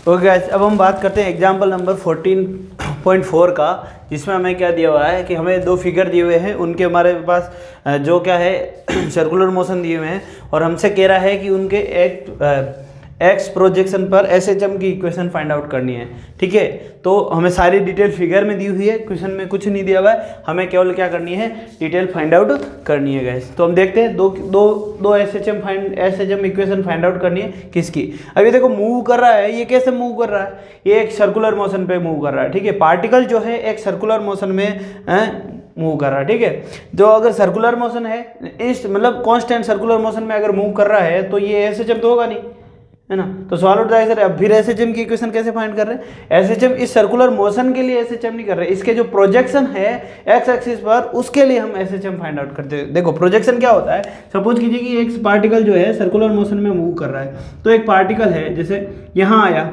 Okay guys, अब हम बात करते हैं एग्जाम्पल नंबर 14.4 का, जिसमें हमें क्या दिया हुआ है कि हमें दो फिगर दिए हुए हैं, उनके हमारे पास जो क्या है सर्कुलर मोशन दिए हुए हैं, और हमसे कह रहा है कि उनके एक्स प्रोजेक्शन पर एसएचएम की इक्वेशन फाइंड आउट करनी है। ठीक है, तो हमें सारी डिटेल फिगर में दी हुई है, क्वेश्चन में कुछ नहीं दिया हुआ है, हमें केवल क्या करनी है, डिटेल फाइंड आउट करनी है गाइस। तो हम देखते हैं दो एसएचएम इक्वेशन फाइंड आउट करनी है किसकी। अभी देखो मूव कर रहा है, ये कैसे मूव कर रहा है, ये एक सर्कुलर मोशन पे मूव कर रहा है। ठीक है, पार्टिकल जो है एक सर्कुलर मोशन में मूव कर रहा है। ठीक है, जो अगर सर्कुलर मोशन है इस मतलब कांस्टेंट सर्कुलर मोशन में अगर मूव कर रहा है तो ये एसएचएम तो होगा नहीं, है ना। तो सवाल उठता है सर अब फिर एसएचएम की इक्वेशन कैसे फाइंड कर रहे हैं। एसएचएम इस सर्कुलर मोशन के लिए एसएचएम नहीं कर रहे, इसके जो प्रोजेक्शन है एक्स एक्सिस पर उसके लिए हम एसएचएम फाइंड आउट करते हैं। देखो प्रोजेक्शन क्या होता है, सपोज कीजिए कि एक पार्टिकल जो है सर्कुलर मोशन में मूव कर रहा है, तो एक पार्टिकल है जैसे यहाँ आया,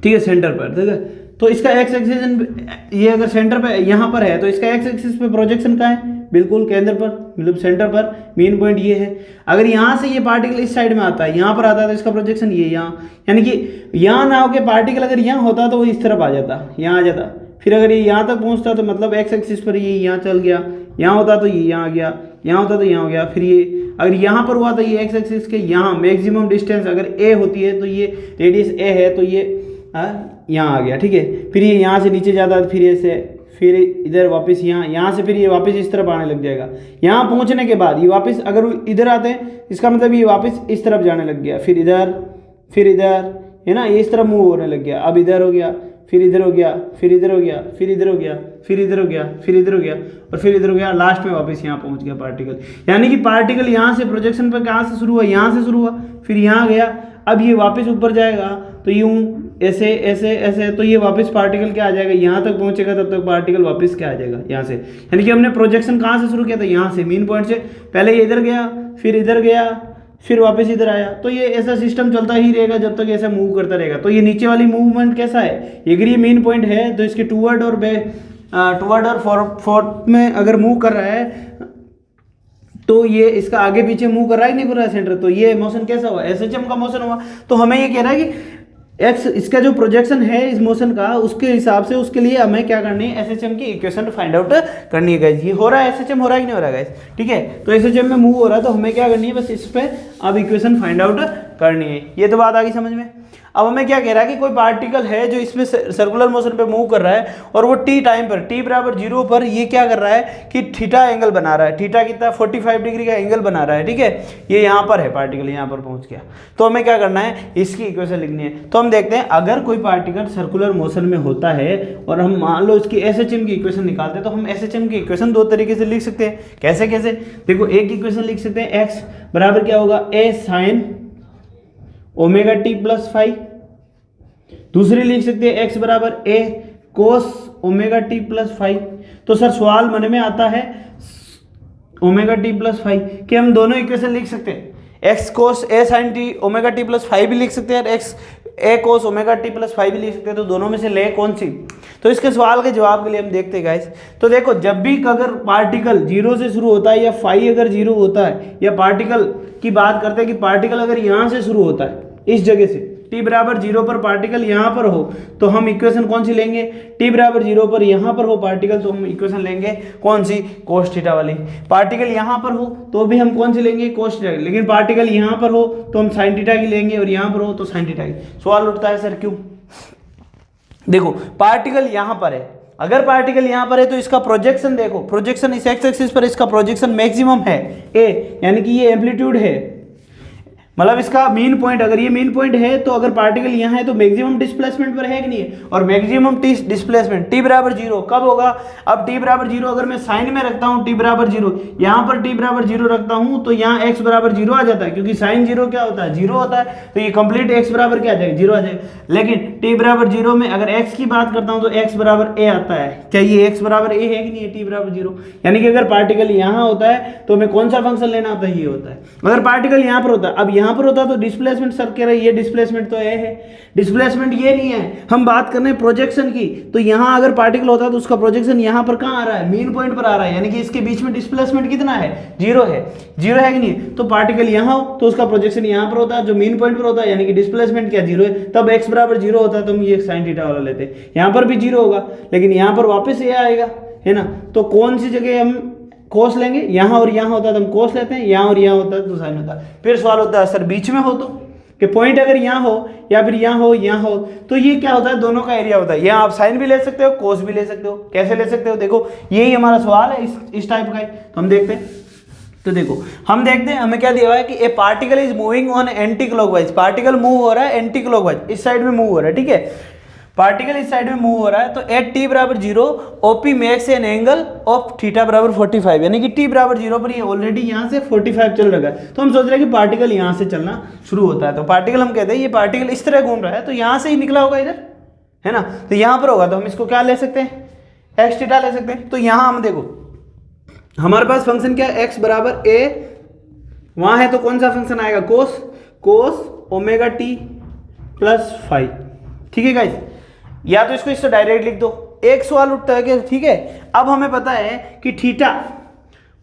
ठीक है, सेंटर पर, ठीक है, तो इसका एक्स एक्सिस ये अगर सेंटर पे यहाँ पर है तो इसका एक्स एक्सिस पे प्रोजेक्शन कहाँ है, बिल्कुल केंद्र पर, मतलब सेंटर पर, मेन पॉइंट ये है। अगर यहाँ से ये पार्टिकल इस साइड में आता है, यहाँ पर आता है तो इसका प्रोजेक्शन ये यहाँ, यानी कि यहाँ ना होकर पार्टिकल अगर यहाँ होता तो वो इस तरफ आ जाता, यहाँ आ जाता, फिर अगर ये यहाँ तक पहुँचता तो मतलब एक्स एक्सिस पर ये यहाँ चल गया, यहाँ होता तो ये यहाँ आ गया, यहाँ होता तो यहाँ हो गया, फिर ये अगर यहाँ पर हुआ तो ये एक्स एक्सिस के यहाँ मैक्सिमम डिस्टेंस अगर ए होती है तो ये रेडियस ए है तो ये यहाँ आ गया। ठीक है, फिर ये यहाँ से नीचे जाता है, फिर ऐसे, फिर इधर वापस यहाँ से फिर ये वापस इस तरफ आने लग जाएगा। यहाँ पहुँचने के बाद ये वापस अगर इधर आते हैं इसका मतलब ये वापस इस तरफ जाने लग गया, फिर इधर, है ना, ये इस तरफ मूव होने लग गया। अब इधर हो गया, फिर इधर हो गया, फिर इधर हो गया, फिर इधर हो गया, फिर इधर हो गया, फिर इधर हो गया और फिर इधर हो गया, लास्ट में वापस यहाँ पहुँच गया पार्टिकल। यानी कि पार्टिकल यहाँ से प्रोजेक्शन पर कहाँ से शुरू हुआ, यहाँ से शुरू हुआ, फिर यहाँ गया, अब ये वापस ऊपर जाएगा तो यूँ ऐसे ऐसे ऐसे, तो ये वापस पार्टिकल क्या आ जाएगा, यहाँ तक पहुँचेगा, तब तक पार्टिकल वापस क्या आ जाएगा, यहाँ से। यानी कि हमने प्रोजेक्शन कहाँ से शुरू किया था, यहाँ से, मेन पॉइंट से। पहले ये इधर गया, फिर इधर गया, फिर वापस इधर आया। तो ये ऐसा सिस्टम चलता ही रहेगा जब तक ऐसा मूव करता रहेगा। तो ये नीचे वाली मूवमेंट कैसा है, अगर ये मेन पॉइंट है तो इसके टूवर्ड और फोर्थ में अगर मूव कर रहा है तो ये इसका आगे पीछे मूव कर रहा है, नहीं कर रहा है सेंटर, तो ये मोशन कैसा हुआ, एसएचएम का मोशन हुआ। तो हमें ये कह रहा है कि एक्स इसका जो प्रोजेक्शन है इस मोशन का, उसके हिसाब से उसके लिए हमें क्या करनी है, एसएचएम की इक्वेशन फाइंड आउट करनी है गाइस। ये हो रहा है, एसएचएम हो रहा है कि नहीं हो रहा है गाइस, ठीक है। तो एसएचएम में मूव हो रहा है तो हमें क्या करनी है, बस इस पे अब इक्वेशन फाइंड आउट करनी है। ये तो बात आ गई समझ में। अब हमें क्या कह रहा है कि कोई पार्टिकल है जो इसमें सर्कुलर मोशन पे मूव कर रहा है और वो टी टाइम पर, टी बराबर 0 पर ये क्या कर रहा है कि थीटा एंगल बना रहा है। थीटा कितना, 45 डिग्री का एंगल बना रहा है। ठीक है, ये यहाँ पर है, पार्टिकल यहाँ पर पहुँच गया। तो हमें क्या करना है, इसकी इक्वेशन लिखनी है। तो हम देखते हैं अगर कोई पार्टिकल सर्कुलर मोशन में होता है और हम मान लो इसकी एसएचएम की इक्वेशन निकालते हैं, तो हम एसएचएम की इक्वेशन दो तरीके से लिख सकते हैं। कैसे कैसे, देखो एक इक्वेशन लिख सकते हैं, एक्स बराबर क्या होगा, a sine omega t plus five. दूसरी लिख सकते हैं एक्स बराबर a cos omega t plus five. तो सर सवाल मन में आता है ओमेगा टी प्लस फाइव कि हम दोनों इक्वेशन लिख सकते हैं, x cos a sine t omega t plus five भी लिख सकते हैं और x a cos omega t plus five भी लिख सकते हैं। तो दोनों में से ले कौन सी। तो इसके सवाल के जवाब के लिए हम देखते हैं गाइस। तो देखो जब भी अगर पार्टिकल 0 से शुरू होता है या फाइव अगर 0 होता है, या पार्टिकल की बात करते हैं कि पार्टिकल अगर यहाँ से शुरू होता है इस जगह से, t बराबर 0 पर पार्टिकल यहाँ पर हो तो हम इक्वेशन कौन सी लेंगे, t बराबर 0 पर यहाँ पर हो पार्टिकल तो हम इक्वेशन लेंगे कौन सी, कोस थीटा वाली। पार्टिकल यहाँ पर हो तो भी हम कौन सी लेंगे, कोस थीटा। लेकिन पार्टिकल यहाँ पर हो तो हम साइन थीटा की लेंगे और यहाँ पर हो तो साइन थीटा की। सवाल उठता है सर क्यों। देखो पार्टिकल यहाँ पर है, अगर पार्टिकल यहाँ पर है तो इसका प्रोजेक्शन देखो, प्रोजेक्शन इस एक्स एक्सिस पर इसका प्रोजेक्शन मैक्सिमम है ए, यानी कि ये एम्पलीट्यूड है, मतलब इसका मेन पॉइंट, अगर ये मेन पॉइंट है तो अगर पार्टिकल यहाँ है तो मैक्सिमम डिस्प्लेसमेंट पर है कि नहीं है। और मैक्सिमम डिस्प्लेसमेंट t बराबर 0 कब होगा, अब t बराबर 0 अगर मैं साइन में रखता हूँ t बराबर 0, यहाँ पर t बराबर 0 रखता हूँ तो यहाँ x बराबर 0 आ जाता है, क्योंकि साइन 0 क्या होता है, 0 होता है। तो ये कंप्लीट x बराबर क्या आ जाएगा, 0 आ जाएगा। लेकिन t बराबर 0 में अगर x की बात करता हूँ तो x बराबर a आता है। क्या ये x बराबर a है कि नहीं है, t बराबर 0। यानी कि अगर पार्टिकल यहाँ होता है तो हमें कौन सा फंक्शन लेना होता है, ये होता है। अगर पार्टिकल यहाँ पर होता है, अब यहाँ यहाँ पर होता तो डिस्प्लेसमेंट सर कह रहे हैं ये डिस्प्लेसमेंट तो ए है, डिस्प्लेसमेंट ये नहीं है, हम बात कर रहे हैं प्रोजेक्शन की। तो यहाँ अगर पार्टिकल होता तो उसका प्रोजेक्शन यहाँ पर कहाँ आ रहा है, मीन पॉइंट पर आ रहा है, यानी कि इसके बीच में डिस्प्लेसमेंट कितना है, जीरो है, जीरो है कि नहीं। तो पार्टिकल यहाँ हो तो उसका प्रोजेक्शन यहाँ पर होता है जो मीन पॉइंट पर होता है, यानी कि डिस्प्लेसमेंट क्या जीरो है, तब एक्स बराबर जीरो होता है तो हम ये साइन थीटा वाला लेते हैं। यहाँ पर भी जीरो होगा लेकिन यहाँ पर वापस ये आएगा, है ना। तो कौन सी जगह हम कोस लेंगे, यहाँ और यहाँ होता है तो हम कोस लेते हैं, यहाँ और यहाँ होता है तो साइन होता है। फिर सवाल होता है सर बीच में हो तो, कि पॉइंट अगर यहाँ हो या फिर यहाँ हो यहाँ हो तो ये क्या होता है, दोनों का एरिया होता है। यहाँ आप साइन भी ले सकते हो, कोस भी ले सकते हो। कैसे ले सकते हो, देखो यही हमारा सवाल है इस टाइप का है। तो हम देखते हैं, तो देखो हम देखते हैं हमें क्या दिया हुआ है कि ए particle is moving on anti clockwise, particle move हो रहा है एंटी क्लॉकवाइज, इस साइड में मूव हो रहा है, ठीक है, पार्टिकल इस साइड में मूव हो रहा है। तो एट टी बराबर zero OP makes an angle of theta बराबर 45, यानी कि टी बराबर जीरो पर ये ऑलरेडी यहाँ से 45 चल रहा है। तो हम सोच रहे हैं कि पार्टिकल यहाँ से चलना शुरू होता है, तो पार्टिकल हम कहते हैं ये पार्टिकल इस तरह घूम रहा है तो यहाँ से ही निकला होगा इधर, है ना। तो यहाँ पर होगा तो हम इसको क्या ले सकते हैं, एक्स थीटा ले सकते हैं। तो यहाँ हम देखो हमारे पास फंक्शन क्या है, एक्स बराबर ए, वहाँ है तो कौन सा फंक्शन आएगा, cos, cos omega t plus five, ठीक है गाइस। या तो इसको इससे डायरेक्ट लिख दो। एक सवाल उठता है कि ठीक है अब हमें पता है कि थीटा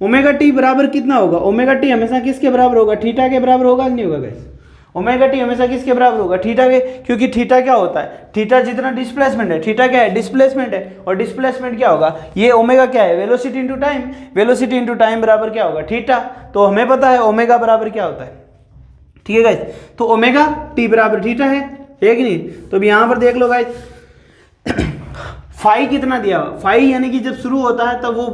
ओमेगा टी बराबर कितना होगा, ओमेगा टी हमेशा किसके बराबर होगा, थीटा के बराबर होगा कि नहीं होगा गाइस। ओमेगा टी हमेशा किसके बराबर होगा, थीटा के, क्योंकि थीटा क्या होता है, थीटा जितना डिस्प्लेसमेंट है, थीटा क्या है, डिस्प्लेसमेंट है, और डिस्प्लेसमेंट क्या होगा, ये ओमेगा क्या है, velocity into time, velocity into time बराबर क्या होगा, थीटा। तो हमें पता है ओमेगा बराबर क्या होता है, ठीक है गाइस। तो ओमेगा टी बराबर थीटा है कि नहीं। तो अब यहाँ पर देख लो गाइस फाई कितना दिया हुआ, फाई यानी कि जब शुरू होता है तब वो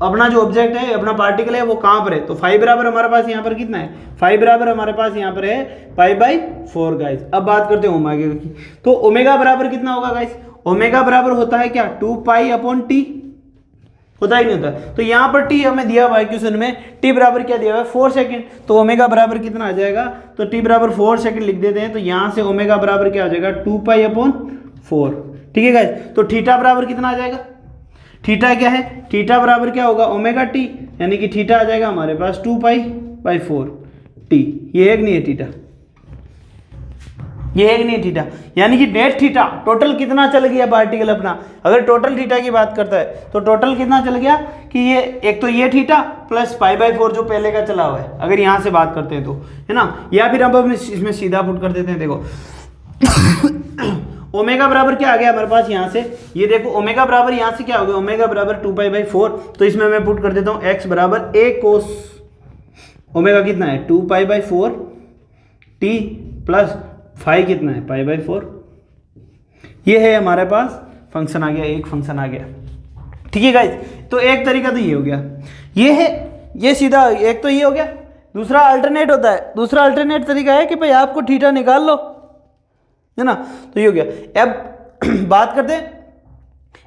अपना जो ऑब्जेक्ट है, अपना पार्टिकल है वो कहाँ पर है, तो फाई बराबर हमारे पास यहाँ पर कितना है, फाई बराबर हमारे पास यहाँ पर है पाई बाई 4 गाइस। अब बात करते हैं ओमेगा की। तो ओमेगा बराबर कितना होगा गाइस, ओमेगा बराबर होता है क्या, 2 पाई अपॉन टी, होता ही नहीं होता। तो यहाँ पर टी हमें दिया हुआ है क्वेश्चन में, टी बराबर क्या दिया हुआ है 4 सेकंड, तो ओमेगा बराबर कितना आ जाएगा, तो टी बराबर 4 सेकंड लिख देते हैं। तो यहाँ से ओमेगा बराबर क्या आ जाएगा, 2 पाई अपॉन 4, ठीक है गाइस। तो थीटा बराबर कितना आ जाएगा, थीटा क्या है, थीटा बराबर क्या होगा, ओमेगा टी, यानी कि थीटा आ जाएगा हमारे पास 2 पाई बाई 4 टी। ये एक नहीं है थीटा, ये एक नहीं थीटा, यानी कि नेट थीटा टोटल कितना चल गया पार्टिकल अपना। अगर टोटल थीटा की बात करता है तो टोटल कितना चल गया कि ये एक तो ये थीटा प्लस पाई बाई 4 जो पहले का चला हुआ है, अगर यहाँ से बात करते हैं तो, है ना। या फिर अब इसमें सीधा पुट कर देते हैं, देखो ओमेगा बराबर क्या आ गया हमारे पास यहाँ से, ये देखो ओमेगा बराबर यहाँ से क्या हो गया, ओमेगा बराबर 2 पाई बाई 4। तो इसमें मैं पुट कर देता हूँ एक्स बराबर ए कोस ओमेगा कितना है 2 pi by 4 T plus phi कितना है पाई बाई 4। ये है हमारे पास फंक्शन आ गया, एक फंक्शन आ गया, ठीक है गाइस। तो एक तरीका तो ये हो गया, ये है, ये सीधा एक तो ये हो गया। दूसरा अल्टरनेट होता है, दूसरा अल्टरनेट तरीका है कि भाई आपको थीटा निकाल लो, है ना। तो ये हो गया। अब बात करते हैं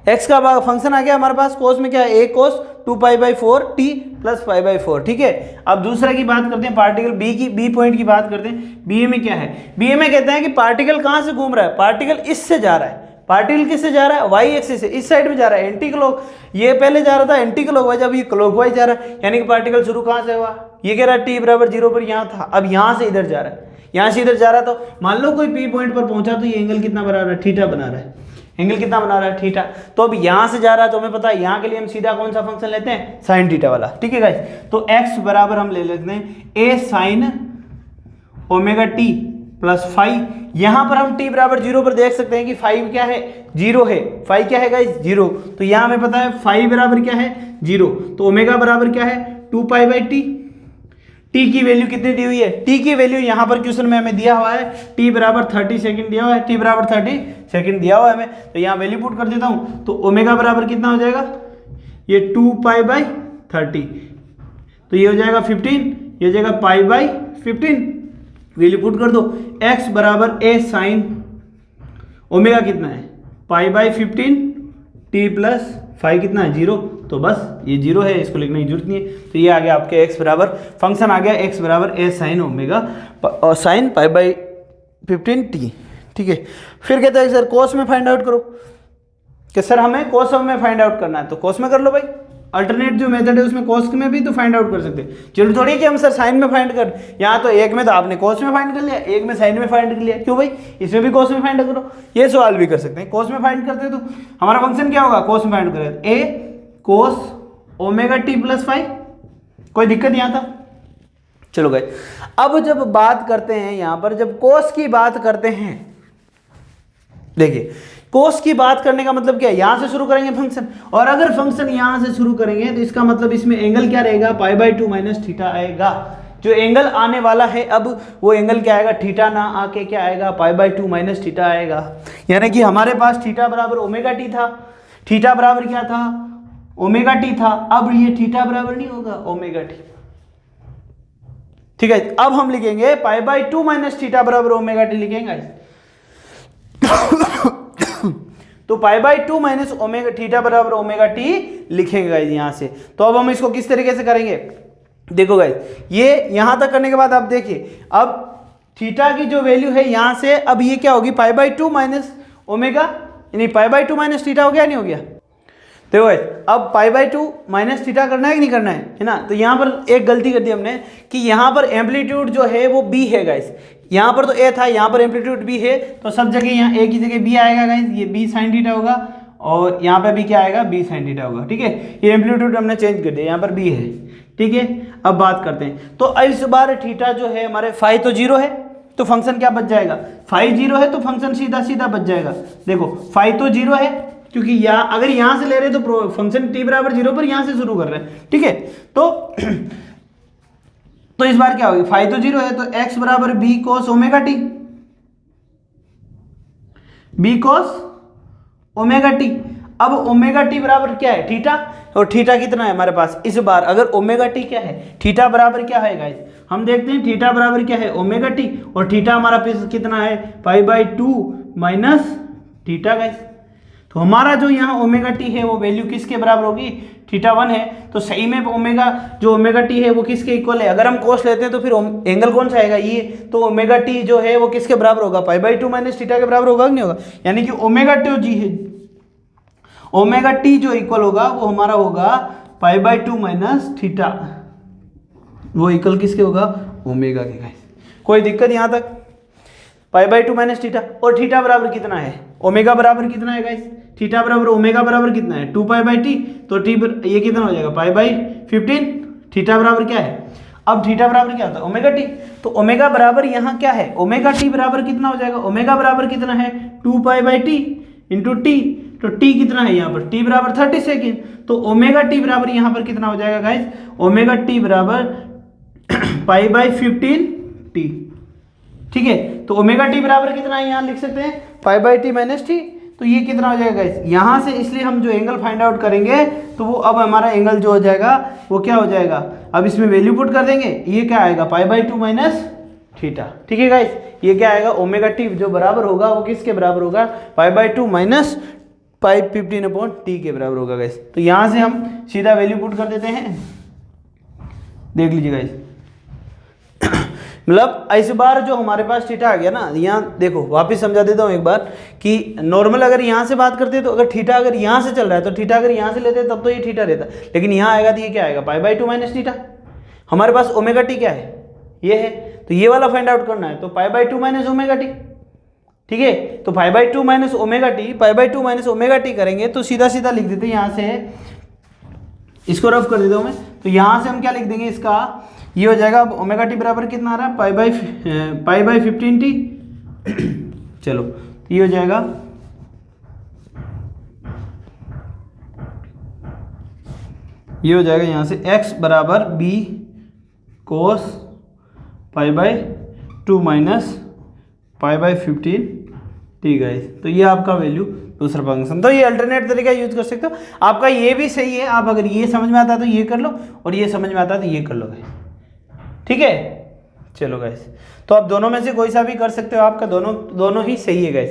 एक्स का फंक्शन आ गया हमारे पास, कोस में क्या है, ए कोस 2 pi by 4 T plus pi by 4, ठीक है। अब दूसरा की बात करते हैं, पार्टिकल बी की, बी पॉइंट की बात करते हैं। बी में क्या है, बी में कहते हैं कि पार्टिकल कहाँ से घूम रहा है, पार्टिकल इससे जा रहा है, पार्टिकल किससे जा रहा है, वाई एक्सिस से, इस साइड में जा रहा है, एंटी क्लॉक, ये पहले जा रहा था एंटी क्लॉकवाइज, अब ये क्लॉकवाइज जा रहा है, यानी कि पार्टिकल शुरू कहाँ से हुआ, ये कह रहा है टी बराबर 0 पर यहाँ था, अब यहाँ से इधर जा रहा है, यहाँ से इधर जा रहा है। तो मान लो कोई पी पॉइंट पर पहुंचा तो ये एंगल कितना बना रहा है, थीटा बना रहा है, एंगल कितना बना रहा है, थीटा। तो अब यहाँ से जा रहा है तो हमें पता है यहाँ के लिए हम सीधा कौन सा फंक्शन लेते हैं, साइन थीटा वाला, ठीक है गाइस। तो x बराबर हम ले लेते हैं a sign omega t plus five. यहाँ पर हम t बराबर 0 पर देख सकते हैं कि 5 क्या है, 0 है, 5 क्या है गाइस, 0। तो यहाँ हमें पता है 5 बराबर क्या है, 0। तो ओमेगा बराबर क्या है 2 पाई बाई टी, टी की वैल्यू कितनी दी हुई है, टी की वैल्यू यहाँ पर क्वेश्चन में हमें दिया हुआ है, टी बराबर 30 सेकंड दिया हुआ है, टी बराबर 30 सेकंड दिया हुआ है हमें। तो यहाँ वैल्यू पुट कर देता हूँ, तो ओमेगा बराबर कितना हो जाएगा, ये 2 पाई बाई 30, तो ये हो जाएगा 15, ये हो जाएगा पाई बाई 15, वैल्यू पुट कर दो। एक्स बराबर ए साइन ओमेगा कितना है, पाई बाई 15 टी प्लस 5 कितना है, 0। तो बस ये 0 है, इसको लिखने की जरूरत नहीं है। तो ये आ गया आपके x बराबर, फंक्शन आ गया x बराबर ए साइन ओमेगा और साइन पाई बाई 15 टी, ठीक है। फिर कहते हैं सर कोस में फाइंड आउट करो, कि सर हमें कोस में फाइंड आउट करना है, तो कोस में कर लो भाई, अल्टरनेट जो मेथड है उसमें कॉस में भी तो फाइंड आउट कर सकते हैं। जरूरी थोड़ी कि हम सर साइन में फाइंड कर, यहाँ तो एक में तो आपने कॉस में फाइंड कर लिया, एक में साइन में फाइंड कर लिया, क्यों भाई इसमें भी कॉस में फाइंड करो, ये सवाल भी कर सकते हैं। कॉस में फाइंड करते तो हमारा फंक्शन क्या होगा, कॉस में फाइंड करें ए कॉस ओमेगा टी प्लस 5, कोई दिक्कत यहाँ था। चलो गए, अब जब बात करते हैं यहाँ पर, जब कॉस की बात करते हैं, देखिए कोस की बात करने का मतलब क्या है, यहां से शुरू करेंगे फंक्शन, और अगर फंक्शन यहां से शुरू करेंगे तो इसका मतलब इसमें एंगल क्या रहेगा, π/2 माइनस थीटा आएगा। जो एंगल आने वाला है अब वो एंगल क्या आएगा, थीटा ना आके क्या आएगा, π/2 माइनस थीटा आएगा। यानी कि हमारे पास थीटा बराबर ओमेगा टी था, थीटा बराबर क्या था, ओमेगा टी था, अब ये थीटा बराबर नहीं होगा ओमेगा टी। ठीक है, अब हम लिखेंगे π/2 माइनस थीटा बराबर ओमेगा टी लिखेंगे। तो π/2 माइनस ओमेगा थीटा बराबर ओमेगा टी लिखेंगे गाइज यहां से। तो अब हम इसको किस तरीके से करेंगे, देखो गाइज, ये यहां तक करने के बाद आप देखिए, अब थीटा की जो वैल्यू है यहां से, अब ये क्या होगी, π/2 माइनस ओमेगा, यानी π/2 माइनस थीटा हो गया, नहीं हो गया। देखो गाइज, अब π/2 माइनस थीटा करना है कि नहीं करना है ना। तो यहां पर एक गलती कर दी हमने कि यहां पर एम्पलीट्यूड जो है वो b है गाइज, यहाँ पर तो a था, यहाँ पर एम्पलीट्यूड b है, तो सब जगह यहाँ a की जगह b आएगा गाइस, ये b sin थीटा होगा, और यहाँ पे भी क्या आएगा, b sin थीटा होगा। ठीक है, ये एम्पलीट्यूड हमने चेंज कर दिया, यहाँ पर b है। ठीक है, अब बात करते हैं, तो इस बार थीटा जो है हमारे फाई तो 0 है, तो फंक्शन क्या बच जाएगा, फाई 0 है तो फंक्शन सीधा सीधा बच जाएगा। देखो फाई तो 0 है, क्योंकि यहाँ अगर यहाँ से ले रहे तो फंक्शन t बराबर 0 पर यहाँ से शुरू कर रहे हैं। ठीक है, तो इस बार क्या होगी, फाई तो 0 है तो x बराबर b cos omega T, b cos omega T. अब ओमेगा टी बराबर क्या है, थीटा, और थीटा कितना है हमारे पास, इस बार अगर ओमेगा टी क्या है, थीटा बराबर क्या है गाइस, हम देखते हैं थीटा बराबर क्या है, ओमेगा टी, और थीटा हमारा कितना है, π/2 माइनस थीटा गाइस। तो हमारा जो यहाँ ओमेगा टी है वो वैल्यू किसके बराबर होगी, थीटा 1 है, तो सही में ओमेगा जो ओमेगा टी है वो किसके इक्वल है, अगर हम कोस लेते हैं तो फिर एंगल कौन सा आएगा, ये, तो ओमेगा टी जो है वो किसके बराबर होगा, π/2 माइनस थीटा के बराबर होगा कि नहीं होगा। यानी कि ओमेगा टी जी है, ओमेगा टी जो इक्वल होगा वो हमारा होगा π/2 माइनस थीटा, वो इक्वल किसके होगा, ओमेगा के गाइस। कोई दिक्कत यहाँ तक, π/2 माइनस थीटा, और थीटा बराबर कितना है, ओमेगा बराबर कितना है गाइस, थीटा बराबर ओमेगा बराबर कितना है, 2π/t, तो टी ये कितना हो जाएगा, π/15, थीटा बराबर क्या है, अब थीटा बराबर क्या होता है, ओमेगा टी, तो ओमेगा बराबर यहाँ क्या है, ओमेगा टी बराबर कितना हो जाएगा, ओमेगा बराबर कितना है, 2π/t इंटू टी, तो टी कितना है यहाँ पर, टी बराबर 30 सेकेंड, तो ओमेगा टी बराबर यहाँ पर कितना हो जाएगा गाइस, ओमेगा टी बराबर π/15t। ठीक है, तो ओमेगा टी बराबर कितना है, यहाँ लिख सकते हैं π/t माइनस टी, तो ये कितना हो जाएगा गाइस, यहाँ से, इसलिए हम जो एंगल फाइंड आउट करेंगे तो वो अब हमारा एंगल जो हो जाएगा वो क्या हो जाएगा, अब इसमें वैल्यू पुट कर देंगे, ये क्या आएगा, π/2 माइनस थीटा। ठीक है गाइस, ये क्या आएगा, ओमेगा टी जो बराबर होगा वो किसके बराबर होगा, π/2 माइनस π15/t के बराबर होगा गाइस। तो यहाँ से हम सीधा वैल्यू पुट कर देते हैं, देख लीजिए गाइस। मतलब इस बार जो हमारे पास थीटा आ गया ना, यहाँ देखो वापस समझा देता हूँ एक बार कि नॉर्मल अगर यहाँ से बात करते तो अगर थीटा अगर यहाँ से चल रहा है तो थीटा अगर यहाँ से लेते तब तो ये थीटा रहता, लेकिन यहाँ आएगा तो ये क्या आएगा, π/2 माइनस थीटा। हमारे पास ओमेगा टी क्या है, ये है, तो ये वाला फाइंड आउट करना है, तो π/2 माइनस ओमेगा टी। ठीक है, तो π/2 minus omega t, π/2 minus omega t करेंगे तो सीधा सीधा लिख देते हैं, यहाँ से इसको रफ कर देता हूँ मैं, तो यहाँ से हम क्या लिख देंगे, इसका ये हो जाएगा, अब ओमेगा टी बराबर कितना आ रहा है, π/15t। चलो ये हो जाएगा, ये हो जाएगा यहाँ से x बराबर b cos π/2 minus π/15t guys. तो ये आपका वैल्यू दूसरा फंक्शन, तो ये अल्टरनेट तरीका यूज कर सकते हो। आपका ये भी सही है, आप अगर ये समझ में आता है तो ये कर लो, और ये समझ में आता है तो ये कर लो गाइस। ठीक है, चलो गाइस, तो आप दोनों में से कोई सा भी कर सकते हो, आपका दोनों ही सही है गाइस।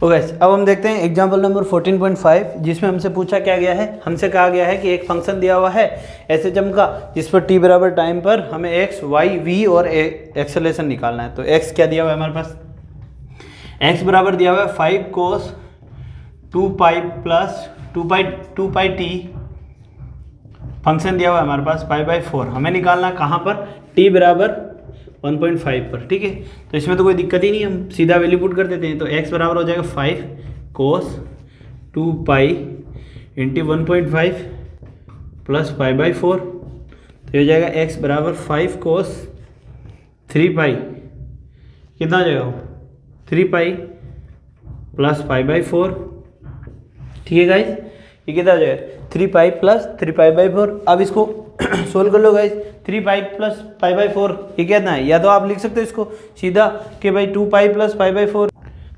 तो गाइस अब हम देखते हैं एग्जांपल नंबर 14.5, जिसमें हमसे पूछा क्या गया है, हमसे कहा गया है कि एक फंक्शन दिया हुआ है एसएचएम का, जिस पर t बराबर टाइम पर हमें x, y, v और एक्सेलरेशन निकालना है। तो x क्या दिया हुआ है हमारे पास, x बराबर दिया हुआ है 5 कोस 2 pi plus 2 pi T, function दिया हुआ है हमारे पास π/4, हमें निकालना कहाँ पर, t बराबर 1.5 पर। ठीक है, तो इसमें तो कोई दिक्कत ही नहीं, हम सीधा वैल्यू पुट कर देते हैं। तो x बराबर हो जाएगा 5 कोस 2 पाई इंटू 1.5 प्लस π/4, तो ये हो जाएगा x बराबर 5 कोस 3 पाई, कितना हो जाएगा 3 पाई प्लस π/4। ठीक है गाइस, ये कितना हो जाएगा 3 पाई प्लस 3 π/4। अब इसको सोल्व कर लो गाइस, 3 पाई प्लस π/4 ये कितना है, या तो आप लिख सकते हो इसको सीधा कि भाई 2 पाई प्लस π/4,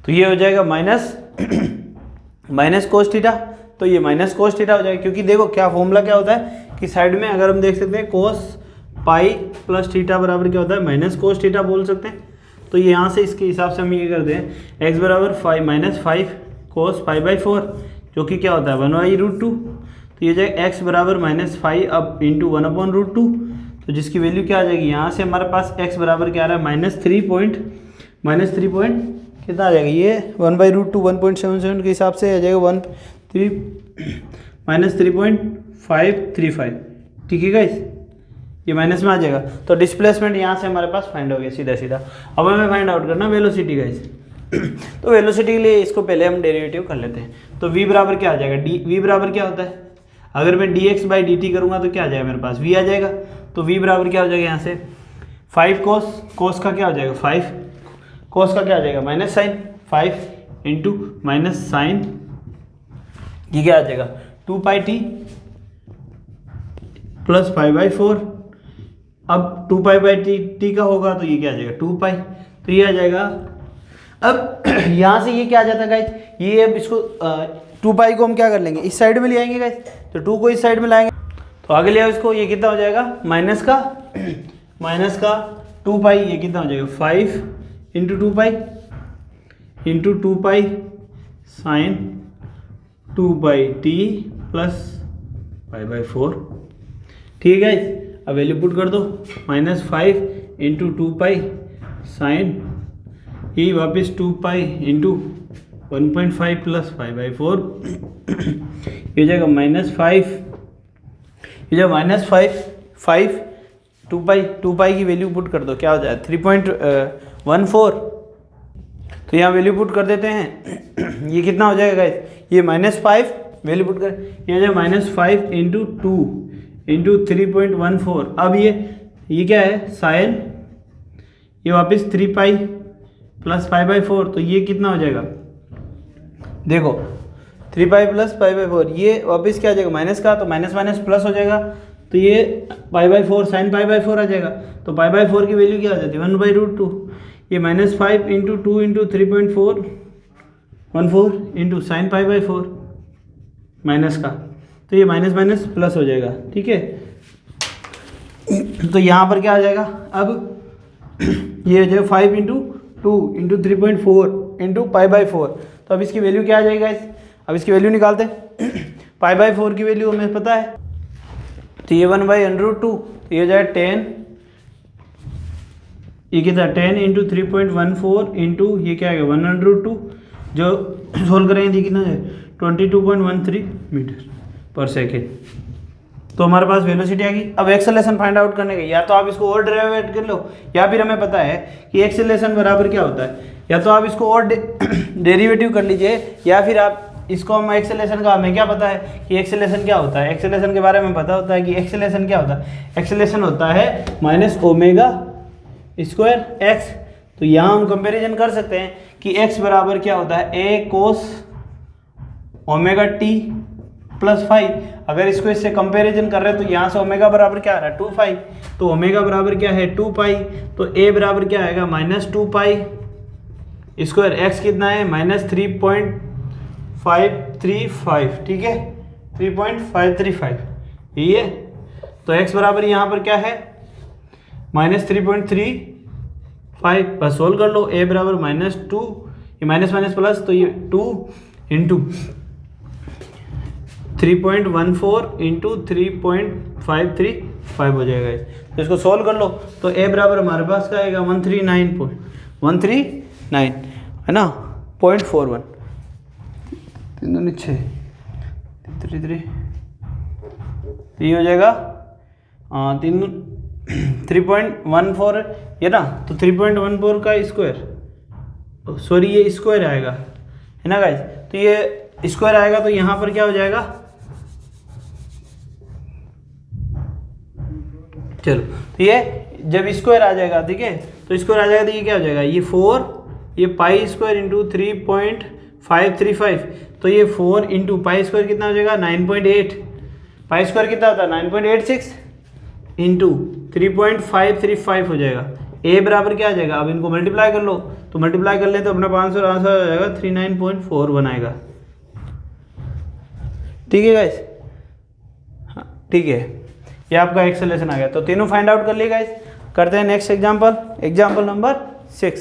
तो ये हो जाएगा माइनस कोस थीटा, तो ये माइनस कोस थीटा हो जाएगा, क्योंकि देखो क्या फॉर्मूला क्या होता है कि साइड में अगर हम देख सकते हैं कोस पाई प्लस थीटा बराबर क्या होता है माइनस कोस थीटा बोल सकते हैं। तो ये यहाँ से इसके हिसाब से हम ये करते हैं x बराबर 5 कोस π/4 जो कि क्या होता है 1/√2, तो ये जाएगा x बराबर -5 अब इंटू 1/√2, तो जिसकी वैल्यू क्या आ जाएगी, यहाँ से हमारे पास x बराबर क्या आ रहा है -3 कितना आ जाएगा, ये 1/√2 1.77 के हिसाब से आ जाएगा -3.535। ठीक है गाइस, ये माइनस में आ जाएगा। तो डिस्प्लेसमेंट यहाँ से हमारे पास फाइंड हो गया सीधा। अब हमें फाइंड आउट करना वेलोसिटी गाइस। तो वेलोसिटी के लिए इसको पहले हम डेरिवेटिव कर लेते हैं। तो v बराबर क्या आ जाएगा, v बराबर क्या होता है, अगर मैं dx/dt करूँगा तो क्या आ जाएगा मेरे पास v आ जाएगा। तो v बराबर क्या हो जाएगा यहाँ से 5 कोस का क्या हो जाएगा 5 कोस का क्या आ जाएगा minus sine 5 into minus sine, ये क्या आ जाएगा 2 पाई टी प्लस 5/4। अब 2 पाई टी का होगा तो ये क्या आ जाएगा 2 पाई, तो ये आ जाएगा। अब यहाँ से ये क्या आ जाता है गाइस, ये अब इसको 2 पाई को हम क्या कर लेंगे इस साइड में ले आएंगे गाइस, तो 2 को इस साइड में लाएंगे तो आगे ले आओ इसको, ये कितना हो जाएगा माइनस का 2 पाई, ये कितना हो जाएगा 5 into 2 pi into 2 pi sine 2 pi T plus π/4। ठीक है गाइस, अब वैल्यू पुट कर दो -5 इंटू 2 पाई साइन ये वापस 2 पाई इंटू 1.5 प्लस π/4, ये जाएगा -5, ये जो -5 2 पाई की वैल्यू पुट कर दो, क्या हो जाए 3.14। तो यहाँ वैल्यू पुट कर देते हैं, ये कितना हो जाएगा गाइस, ये -5 वैल्यू पुट कर, ये हो जाएगा -5 इंटू 2 इंटू 3.14। अब ये क्या है साइन, ये वापस 3 पाई प्लस π/4, तो ये कितना हो जाएगा देखो 3 पाई प्लस π/4, ये वापस क्या आ जाएगा माइनस का, तो माइनस प्लस हो जाएगा, तो ये π/4 साइन π/4 आ जाएगा। तो π/4 की वैल्यू क्या हो जाती है 1/√2, ये -5 into 2 into 3.14 into sine π/4 minus का, तो ये माइनस प्लस हो जाएगा। ठीक है, तो यहाँ पर क्या आ जाएगा, अब ये हो जाएगा 5 इंटू 2 इंटू 3.4 इंटू π/4। तो अब इसकी वैल्यू क्या आ जाएगा इस, अब इसकी वैल्यू निकालते हैं। π/4 की वैल्यू हमें पता है, तो ये 1/√2, ये हो जाएगा 10, ये कितना 10 इंटू 3.14 इंटू ये क्या आएगा 1/√2, जो सोल्व करेंगे कितना है 22.13 मीटर पर सेकेंड। तो हमारे पास वेलोसिटी आ गई। अब एक्सेलरेशन फाइंड आउट करने के, या तो आप इसको और डेरिवेट कर लो, या फिर हमें पता है कि एक्सेलरेशन बराबर क्या होता है, या तो आप इसको और डेरिवेटिव कर लीजिए, या फिर आप इसको, हम एक्सेलरेशन का हमें क्या पता है कि एक्सेलरेशन क्या होता है, एक्सेलरेशन के बारे में पता होता है कि एक्सेलरेशन क्या होता है, एक्सेलरेशन होता है -ω²x। तो यहाँ हम कंपेरिजन कर सकते हैं कि x बराबर क्या होता है a cos ωt प्लस 5। अगर इसको इससे कंपैरिजन कर रहे हैं तो यहाँ से ओमेगा बराबर क्या आ रहा है 2 पाई, तो ओमेगा बराबर क्या है 2 पाई, तो a बराबर क्या आएगा -2 पाई स्क्वायर, x कितना है -3.535। ठीक है 3.535 ये है। तो x बराबर यहाँ पर क्या है -3.35, बस सोल्व कर लो। a बराबर -2, ये माइनस प्लस, तो ये 2 इंटू 3.14 इंटू 3.535 हो जाएगा। तो इसको सोल्व कर लो, तो a बराबर हमारे पास क्या आएगा 139 है ना। 0.41, 3 दूनी 6, 3 ये हो जाएगा 3.14 ये ना, तो 3.14 का स्क्वायर, सॉरी ये स्क्वायर आएगा है ना गाइस, तो ये स्क्वायर आएगा तो यहाँ पर क्या हो जाएगा, चलो तो ये जब स्क्वायर आ जाएगा, ठीक है, तो स्क्वायर आ जाएगा तो ये क्या हो जाएगा, ये 4, ये पाई स्क्वायर इंटू 3.535, तो ये 4 इंटू पाई स्क्वायर कितना हो जाएगा 9.8, पाई स्क्वायर कितना होता है 9.86 इंटू 3.535 हो जाएगा। ए बराबर क्या आ जाएगा, अब इनको मल्टीप्लाई कर लो, तो मल्टीप्लाई कर ले तो अपना 500 आंसर हो जाएगा 39.4 बनाएगा। ठीक है गाइस, हाँ ठीक है, ये आपका एक सॉल्यूशन आ गया। तो तीनों फाइंड आउट कर लिए गाइस। करते हैं नेक्स्ट एग्जांपल, एग्जांपल नंबर 6।